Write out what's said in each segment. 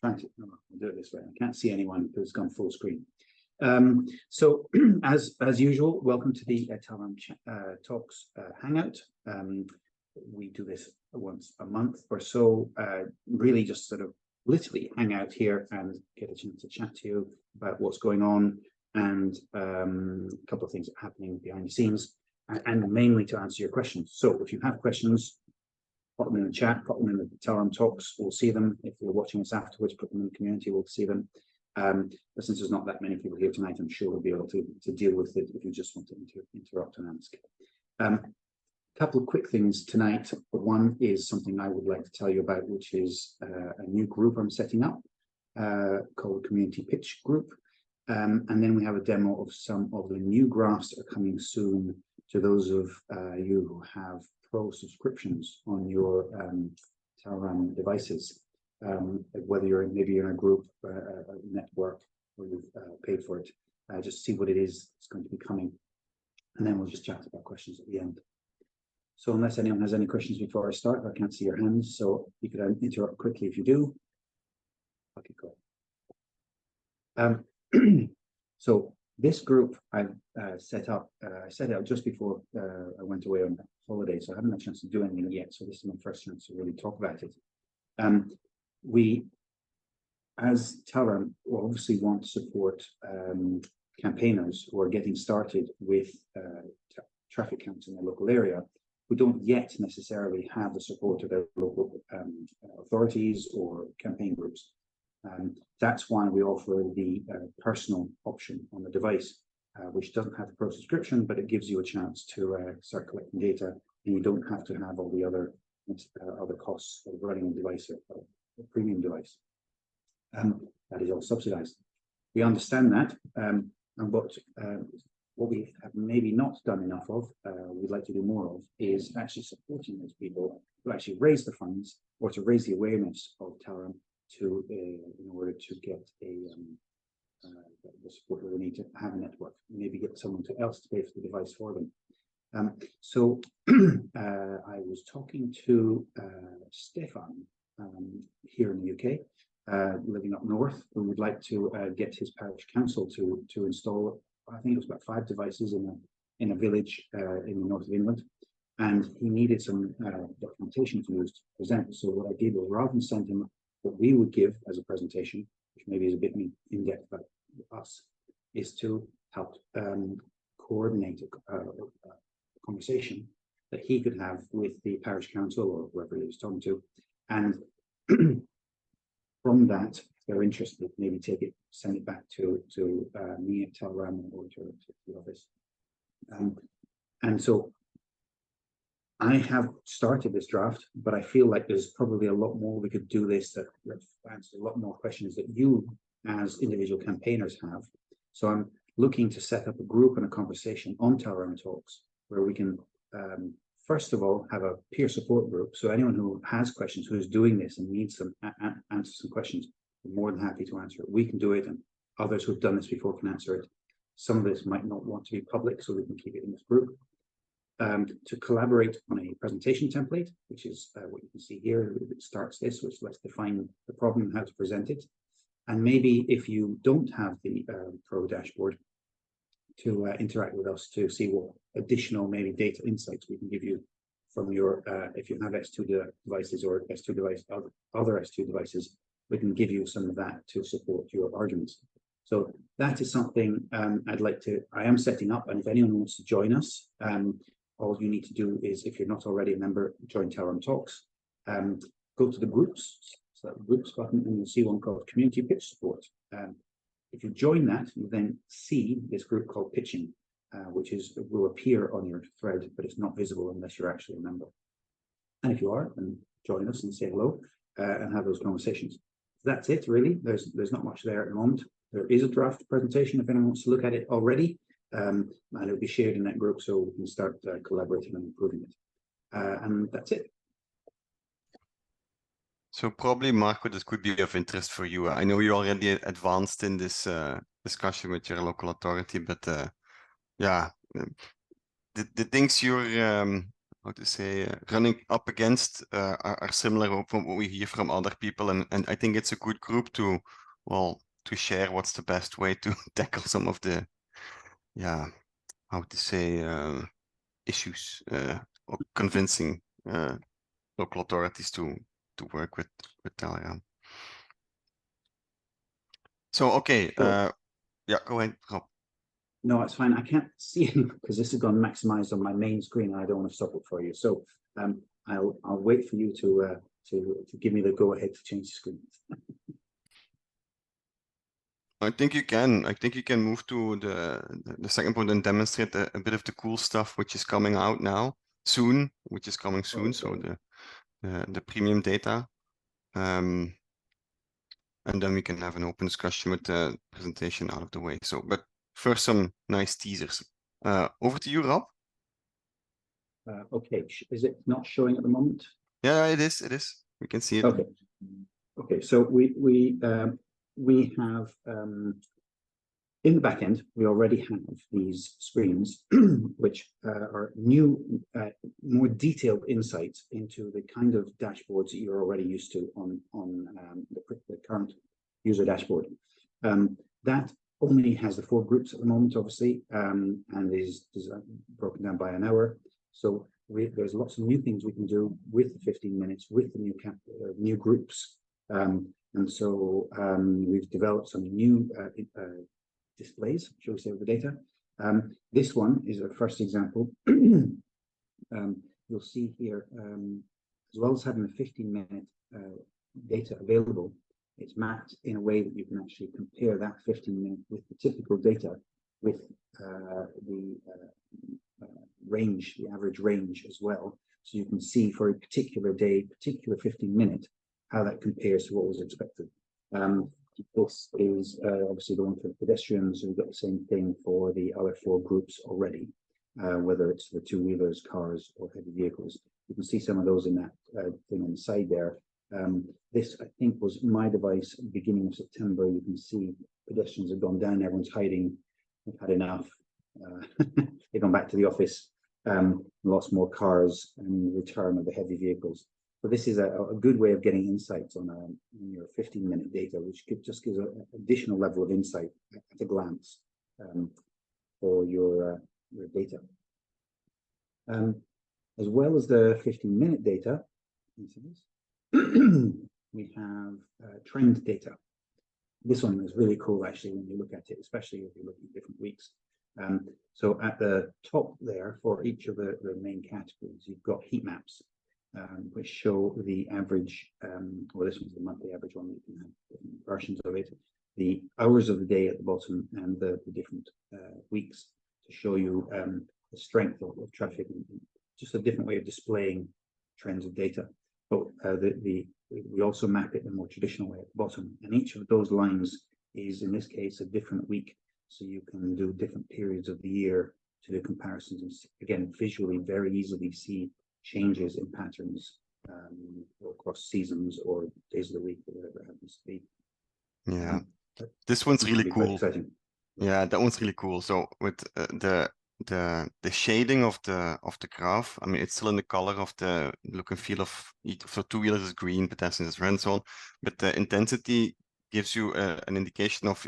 trying to, no, I'll do it this way. I can't see anyone who's gone full screen. So as usual, welcome to the Telraam Talks Hangout. We do this once a month or so, really just sort of literally hang out here and get a chance to chat to you about what's going on and a couple of things that are happening behind the scenes, and mainly to answer your questions. So if you have questions, put them in the chat, put them in the Telraam Talks, we'll see them. If you're watching us afterwards, put them in the community, we'll see them. But since there's not that many people here tonight, I'm sure we'll be able to deal with it if you just want to interrupt and ask. A couple of quick things tonight. One is something I would like to tell you about, which is a new group I'm setting up called Community Pitch Group. And then we have a demo of some of the new graphs that are coming soon to those of you who have pro subscriptions on your Telraam devices. Whether you're maybe in a group, a network, or you've paid for it, just see what it is that's going to be coming, and then we'll just chat about questions at the end. So unless anyone has any questions before I start, I can't see your hands, so you could interrupt quickly if you do. Okay, cool. So this group I've set up, I set it up just before I went away on holiday, so I haven't had a chance to do anything yet, so this is my first chance to really talk about it. We, as Telraam, obviously want to support campaigners who are getting started with traffic counts in their local area, who don't yet necessarily have the support of their local authorities or campaign groups. That's why we offer the personal option on the device, which doesn't have the pro subscription, but it gives you a chance to start collecting data, and you don't have to have all the other costs of running a device or a premium device. That is all subsidized. We understand that, but what we have maybe not done enough of, we'd like to do more of, is actually supporting those people who actually raise the funds or to raise the awareness of Telraam to in order to get the support that we need to have a network, maybe get someone else to pay for the device for them. So I was talking to Stefan here in the UK, living up north, who would like to get his parish council to install, I think it was about 5 devices in a village in the north of England, and he needed some documentation to use to present. So what I did was, rather than send him what we would give as a presentation, which maybe is a bit in depth about us, is to help coordinate a conversation that he could have with the parish council or whoever he was talking to, and from that, if they're interested, maybe send it back to me at Telraam or to the office. And so I have started this draft, but I feel like there's probably a lot more we could do this that answers a lot more questions that you as individual campaigners have. So I'm looking to set up a group and a conversation on Telraam Talks where we can first of all have a peer support group. So anyone who has questions, who is doing this and needs some answer some questions, we're more than happy to answer it. We can do it, and others who've done this before can answer it. Some of this might not want to be public, so we can keep it in this group. To collaborate on a presentation template, which is what you can see here. It starts this, which lets define the problem and how to present it. And maybe if you don't have the Pro dashboard, to interact with us to see what additional maybe data insights we can give you from your, if you have S2 devices or S2 device, other S2 devices, we can give you some of that to support your arguments. So that is something I am setting up, and if anyone wants to join us, all you need to do is, if you're not already a member, join Telraam Talks, go to the groups, so that groups button, and you'll see one called Community Pitch Support. If you join that, you then see this group called Pitching, which will appear on your thread, but it's not visible unless you're actually a member. And if you are, then join us and say hello and have those conversations. That's it, really. There's not much there at the moment. There is a draft presentation if anyone wants to look at it already, and it'll be shared in that group so we can start collaborating and improving it. And that's it. So probably, Marco, this could be of interest for you. I know you're already advanced in this discussion with your local authority, but yeah, the things you're how to say, running up against are similar from what we hear from other people, and I think it's a good group to, well, to share what's the best way to tackle some of the, yeah, how to say, issues, or convincing local authorities to work with Telraam. So okay, yeah, go ahead, Rob. No, it's fine. I can't see any because this has gone maximized on my main screen. And I don't want to stop it for you. So I'll wait for you to give me the go ahead to change the screen. I think you can. I think you can move to the second point and demonstrate a bit of the cool stuff which is coming out now soon, which is coming soon. So the premium data, and then we can have an open discussion with the presentation out of the way. So, but first some nice teasers. Over to you, Rob. Okay, is it not showing at the moment? Yeah, it is. It is. We can see it. Okay. Okay, so we have in the back end, we already have these screens which are new, more detailed insights into the kind of dashboards that you're already used to on the current user dashboard. That only has the 4 groups at the moment, obviously, and is broken down by an hour. So there's lots of new things we can do with the 15 minutes, with the new groups. And so we've developed some new displays, shall we say, of the data. This one is a first example. You'll see here, as well as having the 15-minute data available, it's mapped in a way that you can actually compare that 15-minute with the typical data with the range, the average range as well. So you can see for a particular day, particular 15-minute, how that compares to what was expected. This is obviously the one for pedestrians. We've got the same thing for the other 4 groups already, whether it's the 2-wheelers, cars, or heavy vehicles. You can see some of those in that thing on the side there. This, I think, was my device beginning of September. You can see pedestrians have gone down, everyone's hiding, they've had enough. They've gone back to the office, lots more cars, and return of the heavy vehicles. But this is a good way of getting insights on your 15-minute data, which just gives an additional level of insight at a glance for your data. As well as the 15-minute data, we have trend data. This one is really cool, actually, when you look at it, especially if you look at different weeks. So at the top there, for each of the main categories, you've got heat maps, which show the average, well, this one's the monthly average one, you can have different versions of it, the hours of the day at the bottom, and the different weeks to show you the strength of traffic, and just a different way of displaying trends of data. But we also map it in a more traditional way at the bottom, and each of those lines is, in this case, a different week, so you can do different periods of the year to do comparisons, and again, visually very easily see changes in patterns across seasons or days of the week, or whatever it happens to be. Yeah, this one's really cool. Exciting. Yeah, that one's really cool. So with the shading of the graph, I mean, it's still in the color of the look and feel of each. So 2-wheelers is green, pedestrians is red, and so on. But the intensity gives you an indication of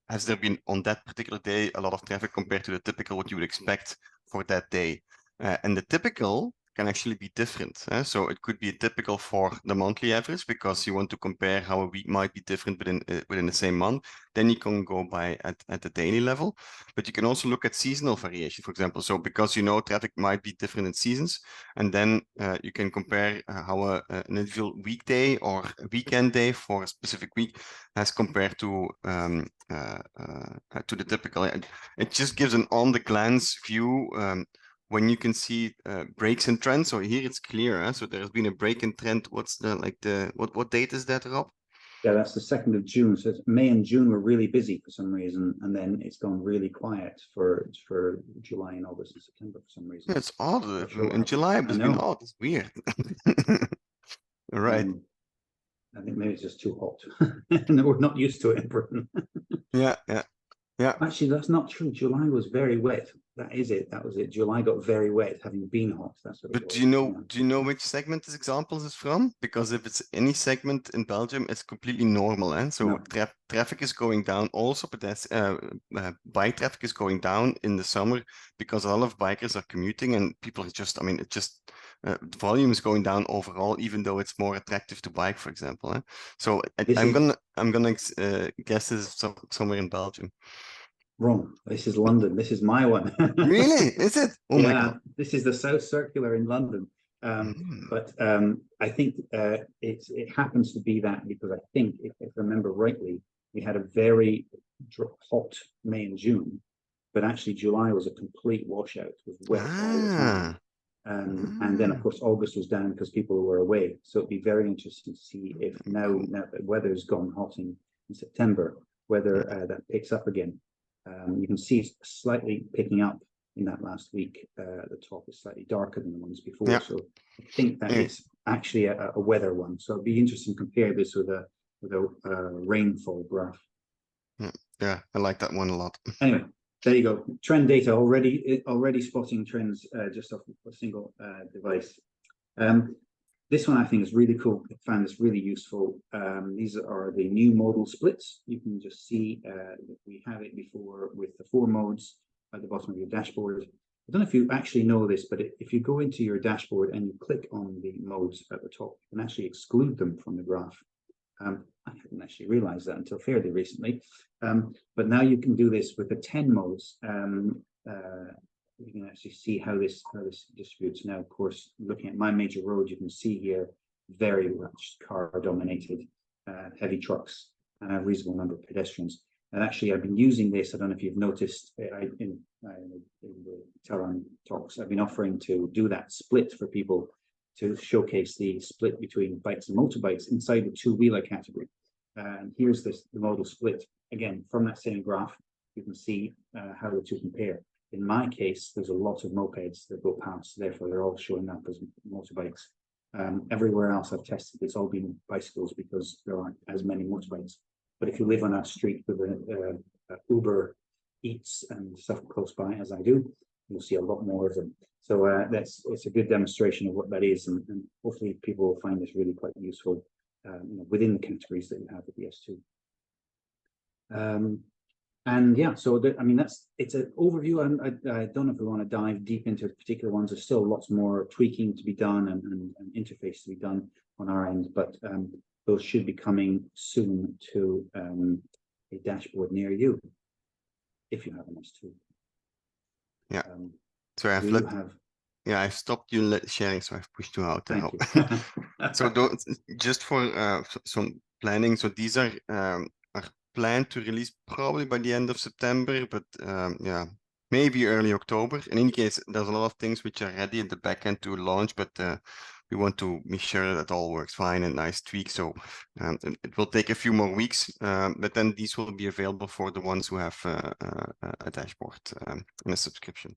has there been on that particular day a lot of traffic compared to the typical what you would expect for that day. And the typical can actually be different. So it could be typical for the monthly average because you want to compare how a week might be different within the same month. Then you can go by at the daily level, but you can also look at seasonal variation, for example. So because traffic might be different in seasons, and then you can compare how an individual weekday or a weekend day for a specific week has compared to the typical. It just gives an on-the-glance view. When you can see breaks in trend. So here it's clear. So there has been a break in trend. What's what date is that, Rob? Yeah, that's the 2nd of June. So May and June were really busy for some reason, and then it's gone really quiet for July and August and September for some reason. Yeah, it's odd. In July, it's been odd. It's weird. All right. I think maybe it's just too hot. And we're not used to it in Britain. Yeah. Actually, that's not true. July was very wet. that is it. That was it. July got very wet, having been hot. That's what it But was. do you know which segment this examples is from? Because if it's any segment in Belgium, it's completely normal, and so No. traffic is going down. Also, bike traffic is going down in the summer because a lot of bikers are commuting, and people are just, I mean, it just volume is going down overall, even though it's more attractive to bike, for example. Eh? So This is I'm gonna guess this is somewhere in Belgium. wrong. This is London. This is my one. Really? Is it? Oh my Yeah, God. this is the South Circular in London. Hmm. But I think it happens to be that because I think, if I remember rightly, we had a very hot May and June, but actually July was a complete washout. It was wet all the time. Ah. And then, of Ah. course, August was down because people were away. So it'd be very interesting to see if now that the weather's gone hot in September, whether that picks up again. You can see it's slightly picking up in that last week. The top is slightly darker than the ones before. Yeah. So I think that Anyway, it's actually a weather one. So it'd be interesting to compare this with a rainfall graph. yeah, I like that one a lot. Anyway, there you go. Trend data already spotting trends just off a single device. This one I think is really cool. I found this really useful. These are the new modal splits. You can just see that we have it before with the 4 modes at the bottom of your dashboard. I don't know if you actually know this, but if you go into your dashboard and you click on the modes at the top, you can actually exclude them from the graph. I hadn't actually realized that until fairly recently. But now you can do this with the 10 modes. You can actually see how this distributes. Now, of course, looking at my major road, you can see here very much car dominated, heavy trucks, and a reasonable number of pedestrians. And actually, I've been using this. I don't know if you've noticed in the Telraam talks, I've been offering to do that split for people to showcase the split between bikes and motorbikes inside the 2-wheeler category. And here's the modal split. Again, from that same graph, you can see how the two compare. In my case, there's a lot of mopeds that go past, therefore they're all showing up as motorbikes. Everywhere else I've tested, it's all been bicycles because there aren't as many motorbikes. But if you live on a street with a Uber Eats and stuff close by, as I do, you'll see a lot more of them. So it's a good demonstration of what that is, and hopefully people will find this really quite useful within the categories that you have with the S2. And yeah, so I mean, it's an overview. I don't know if we want to dive deep into particular ones. There's still lots more tweaking to be done and interface to be done on our end, but those should be coming soon to a dashboard near you, if you have an S2. Yeah. So I stopped you sharing, so I've pushed you out. Thank you. So just for some planning, so these are planned to release probably by the end of September, but yeah, maybe early October. In any case, there's a lot of things which are ready in the back end to launch, but we want to make sure that all works fine and nice tweaks. So it will take a few more weeks, but then these will be available for the ones who have a dashboard and a subscription.